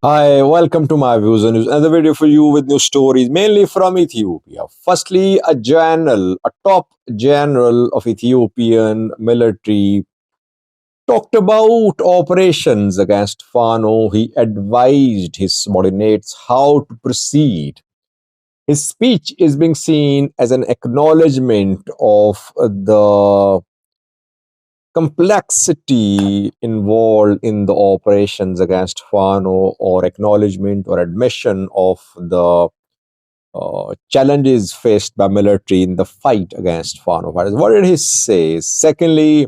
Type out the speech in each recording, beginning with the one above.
Hi, welcome to my views and news. Another video for you with new stories, mainly from Ethiopia. Firstly, a top general of Ethiopian military, talked about operations against Fano. He advised his subordinates how to proceed. His speech is being seen as an acknowledgement of the complexity involved in the operations against Fano, or acknowledgement or admission of the challenges faced by military in the fight against Fano fighters. What did he say? Secondly,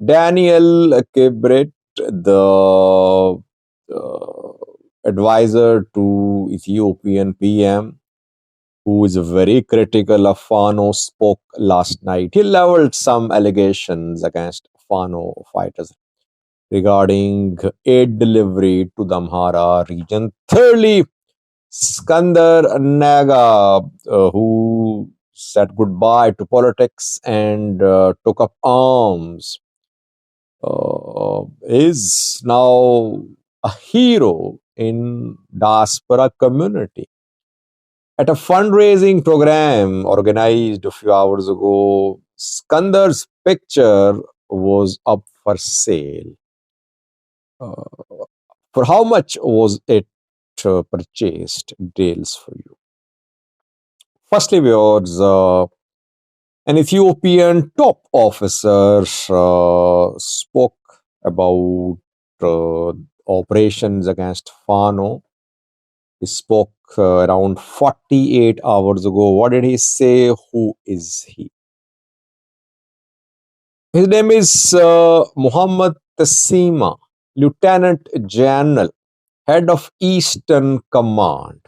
Daniel Kibret, the uh, advisor to Ethiopian PM, who is very critical of Fano, spoke last night. He leveled some allegations against Fano fighters regarding aid delivery to the Amhara region. Thirdly, Skander Naga, who said goodbye to politics and took up arms, is now a hero in diaspora community. At a fundraising program organized a few hours ago, Skandar's picture was up for sale. For how much was it purchased? Details for you. Firstly, viewers, an Ethiopian top officer spoke about operations against Fano. He spoke around 48 hours ago. What did he say? Who is he? His name is Muhammad Tassima, Lieutenant General, head of Eastern Command.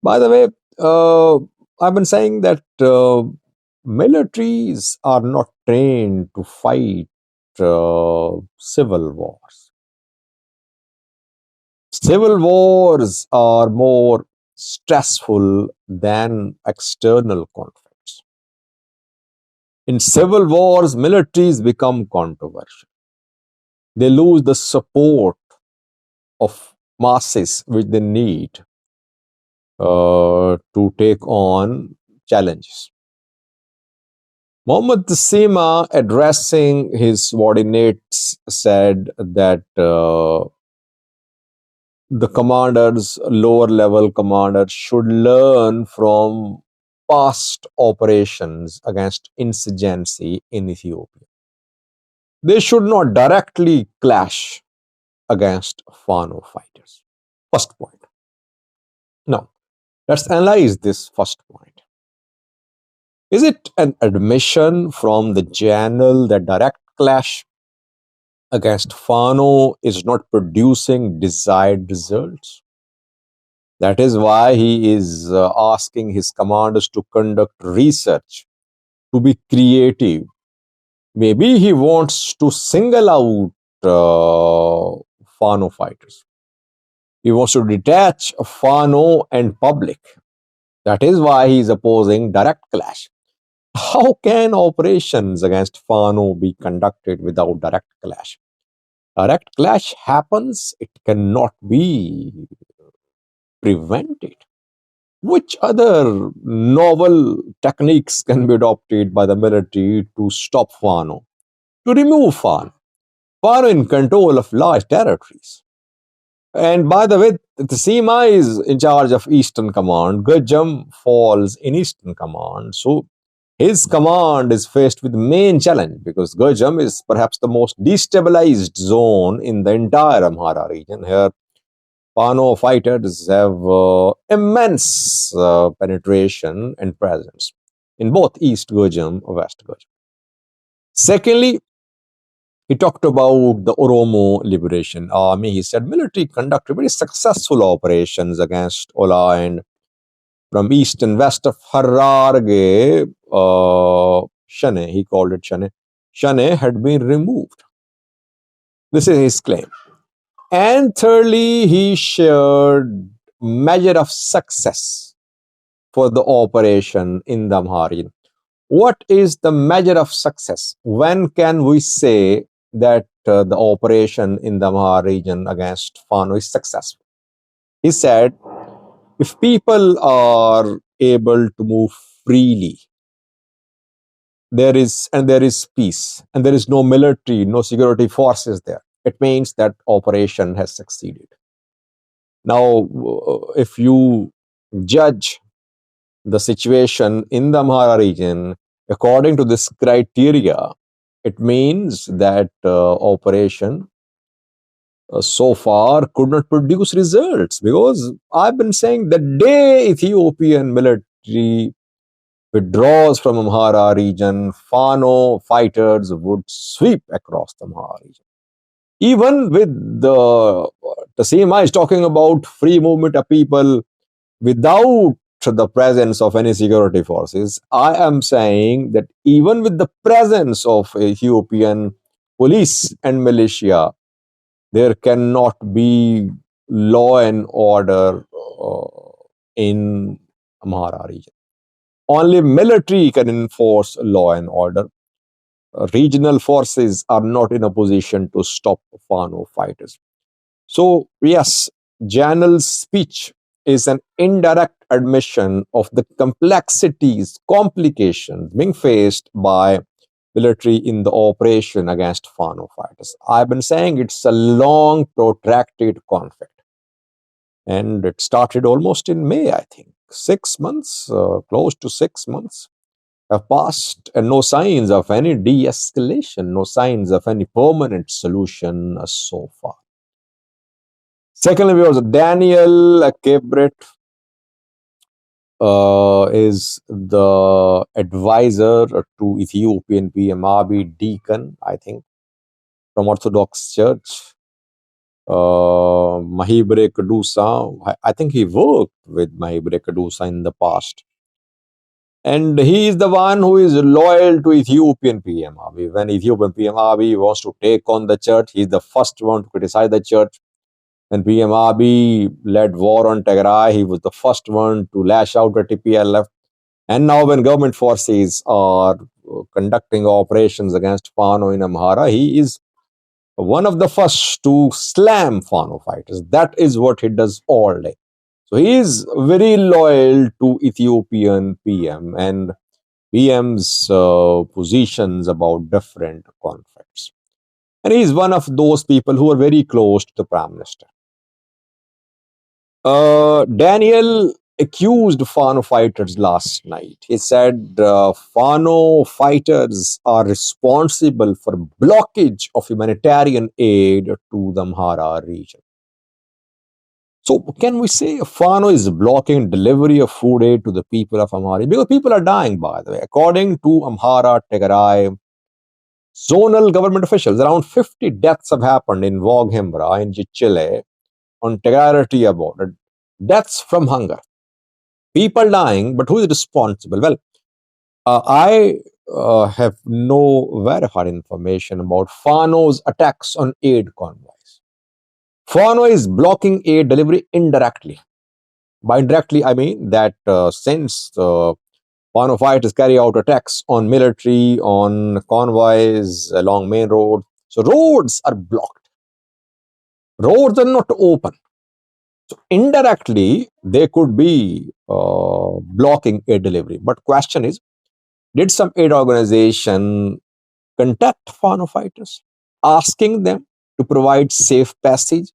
By the way, I've been saying that militaries are not trained to fight civil wars. Civil wars are more stressful than external conflicts. In civil wars, militaries become controversial. They lose the support of masses which they need to take on challenges. Muhammad Sima, addressing his subordinates, said that the commanders, lower level commanders, should learn from past operations against insurgency in Ethiopia. They should not directly clash against Fano fighters. First point. Now, let's analyze this first point. Is it an admission from the general that direct clash against Fano is not producing desired results? That is why he is asking his commanders to conduct research, to be creative. Maybe he wants to single out Fano fighters. He wants to detach Fano and public. That is why he is opposing direct clash. How can operations against Fano be conducted without direct clash? Direct clash happens, it cannot be prevented. Which other novel techniques can be adopted by the military to stop Fano, to remove Fano? Fano in control of large territories. And by the way, the Sima is in charge of Eastern Command. Gajam falls in Eastern Command. So his command is faced with main challenge because Gajam is perhaps the most destabilized zone in the entire Amhara region. Here, Fano fighters have immense penetration and presence in both East Gajam and West Gajam. Secondly, he talked about the Oromo Liberation Army. He said military conducted very successful operations against Ola and from east and west of Hararge, Shane, he called it Shane. Shane had been removed. This is his claim. And thirdly, he shared measure of success for the operation in the Amhara. What is the measure of success? When can we say that the operation in the Amhara region against Fano is successful. He said, if people are able to move freely, there is peace, and there is no military, no security forces there, it means that operation has succeeded. Now, if you judge the situation in the Amhara region according to this criteria, it means that operation so far could not produce results, because I've been saying the day Ethiopian military withdraws from Amhara region, Fano fighters would sweep across the Amhara region. Even with the CMI is talking about free movement of people without the presence of any security forces, I am saying that even with the presence of Ethiopian police and militia, there cannot be law and order in Amhara region. Only military can enforce law and order. Regional forces are not in a position to stop Fano fighters. So, yes, Janel's speech is an indirect admission of the complexities, complications being faced by military in the operation against Fano fighters. I've been saying it's a long, protracted conflict. And it started almost in May, I think. 6 months, close to 6 months have passed, and no signs of any de-escalation, no signs of any permanent solution so far. Secondly, we also Daniel Kibret is the advisor to Ethiopian PM Abiy, deacon, I think, from Orthodox Church. Mahibre Kadusa, I think he worked with Mahibre Kadusa in the past. And he is the one who is loyal to Ethiopian PM Abiy. When Ethiopian PM Abiy wants to take on the church, he's the first one to criticize the church. When PM Abiy led war on Tigray, he was the first one to lash out at TPLF. And now when government forces are conducting operations against Fano in Amhara, he is one of the first to slam Fano fighters. That is what he does all day. So he is very loyal to Ethiopian PM and PM's positions about different conflicts. And he is one of those people who are very close to the Prime Minister. Daniel accused Fano fighters last night. He said Fano fighters are responsible for blockage of humanitarian aid to the Amhara region. So can we say Fano is blocking delivery of food aid to the people of Amhara? Because people are dying, by the way. According to Amhara, Tigray, zonal government officials, around 50 deaths have happened in Woghimbra, in Chile, on Tigray border. Deaths from hunger. People dying, but who is responsible? Well, I have no verified information about Fano's attacks on aid convoys. Fano is blocking aid delivery indirectly. By indirectly, I mean that since Fano fighters carry out attacks on military, on convoys along main road, so roads are blocked. Roads are not open. So indirectly, they could be blocking aid delivery. But question is, did some aid organization contact Fano fighters, asking them to provide safe passage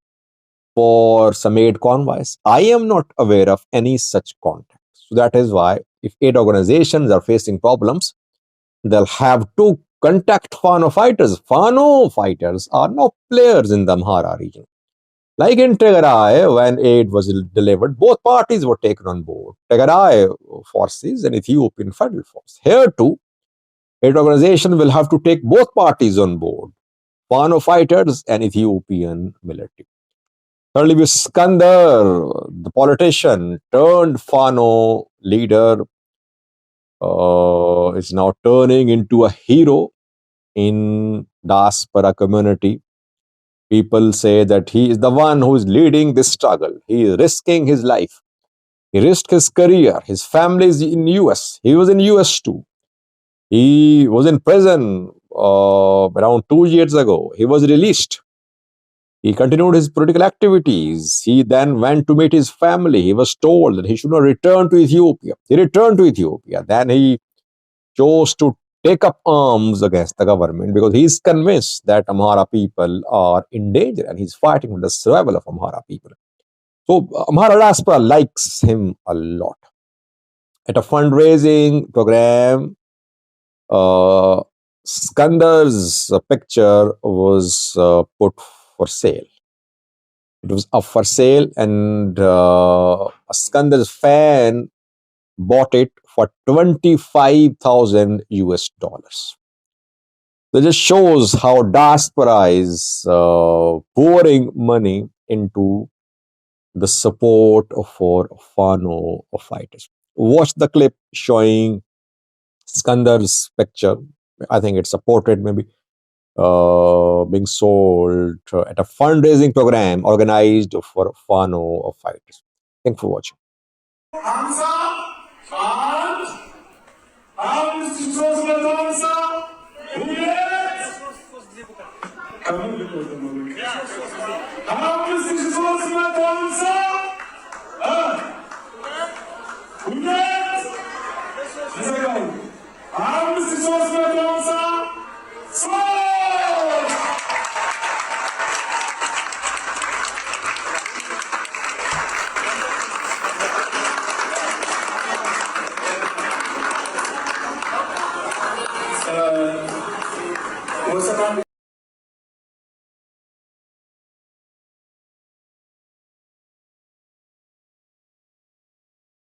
for some aid convoys? I am not aware of any such contact. So that is why if aid organizations are facing problems, they'll have to contact Fano fighters. Fano fighters are no players in the Amhara region. Like in Tigray, when aid was delivered, both parties were taken on board. Tigray forces and Ethiopian federal force. Here too, aid organization will have to take both parties on board, Fano fighters and Ethiopian military. Thirdly, Eskinder, the politician turned Fano leader, is now turning into a hero in diaspora community. People say that he is the one who is leading this struggle. He is risking his life. He risked his career. His family is in US. He was in US too. He was in prison around 2 years ago, he was released. He continued his political activities. He then went to meet his family. He was told that he should not return to Ethiopia. He returned to Ethiopia. Then he chose to take up arms against the government because he is convinced that Amhara people are in danger and he's fighting for the survival of Amhara people. So Amhara diaspora likes him a lot. At a fundraising program, Skandar's picture was put for sale. It was up for sale, and a Skandar's fan bought it for 25,000 US dollars. So it just shows how diaspora is pouring money into the support for Fano fighters. Watch the clip showing Skandar's picture. I think it's a portrait, maybe being sold at a fundraising program organized for Fano fighters. Thanks for watching. Hamza,